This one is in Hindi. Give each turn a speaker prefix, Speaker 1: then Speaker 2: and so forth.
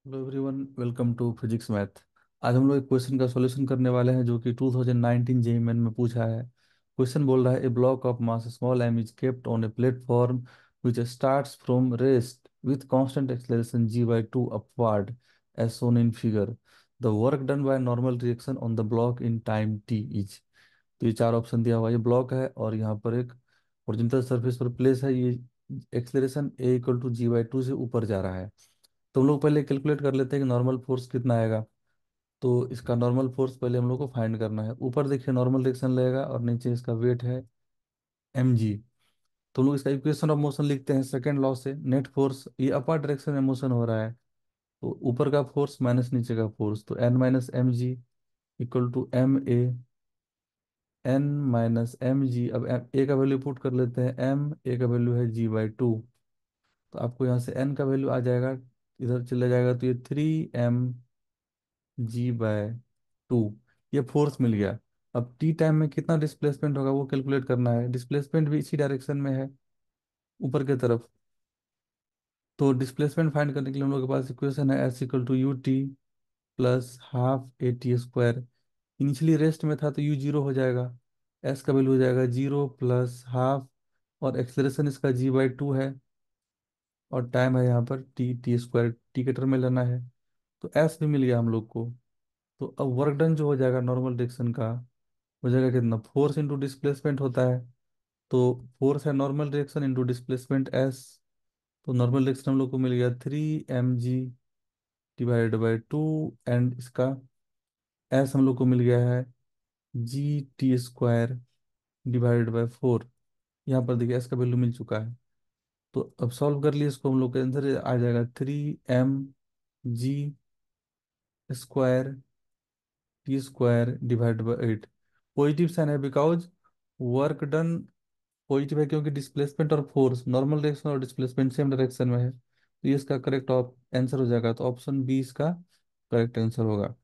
Speaker 1: Hello everyone, welcome to physics math. आज हम लोग एक क्वेश्चन का सॉल्यूशन करने वाले हैं जो कि 2019 जेईई मेन में पूछा है। क्वेश्चन बोल रहा है a block of mass small m is kept on a platform which starts from rest with constant acceleration g/2 upward as shown in figure. The work done by normal reaction on the block in time t is. तो ये चार ऑप्शन दिया हुआ है। ये ब्लॉक है और यहाँ पर एक ओरिजिनल सरफेस पर प्लेस है। ये एक्सेलरेशन a = g/2 से ऊपर जा रहा है। तो हम लोग पहले कैलकुलेट कर लेते हैं कि नॉर्मल फोर्स कितना आएगा। तो इसका नॉर्मल फोर्स पहले हम लोग को फाइंड करना है। ऊपर देखिए नॉर्मल डायरेक्शन लगेगा और नीचे इसका वेट है mg। तो हम लोग इसका इक्वेशन ऑफ मोशन लिखते हैं सेकंड लॉ से। नेट फोर्स, ये अपर डायरेक्शन में मोशन हो रहा है, तो ऊपर का फोर्स माइनस नीचे का फोर्स, तो n - mg = n - mg। अब ए का वैल्यू पुट कर लेते हैं। ए का वैल्यू है g/2। तो आपको यहाँ से n का वैल्यू आ जाएगा, इधर चले जाएगा तो ये 3 mg/2। ये फोर्स मिल गया। अब टी टाइम में कितना डिस्प्लेसमेंट होगा वो कैलकुलेट करना है। डिस्प्लेसमेंट भी इसी डायरेक्शन में है, ऊपर की तरफ। तो डिस्प्लेसमेंट फाइंड करने के लिए हम लोग के पास इक्वेशन है s = ut + ½ at²। Initially rest में था तो u 0 हो जाएगा, s का वैल्यू हो जाएगा 0 + ½ और एक्सलेरेशन इसका g/2 है और टाइम है यहाँ पर t² टी के टर्म में लेना है। तो s भी मिल गया हम लोग को। तो अब वर्क डन जो हो जाएगा नॉर्मल डायरेक्शन का, हो जाएगा कितना, फोर्स इंटू डिस्प्लेसमेंट होता है। तो फोर्स है normal direction into displacement S. तो नॉर्मल डायरेक्शन हम लोग को मिल गया 3 mg/2 एंड इसका एस हम लोग को मिल गया है g t² / 4। यहाँ पर देखिए एस का वैल्यू मिल चुका है। तो अब सॉल्व कर लिए इसको, हम लोग का आंसर आ जाएगा 3 mg² t² / 8। पॉजिटिव साइन है बिकॉज वर्क डन पॉजिटिव है, क्योंकि डिस्प्लेसमेंट और फोर्स नॉर्मल डायरेक्शन और डिस्प्लेसमेंट सेम डायरेक्शन में है। तो ये इसका करेक्ट आंसर हो जाएगा। तो ऑप्शन बी इसका करेक्ट आंसर होगा।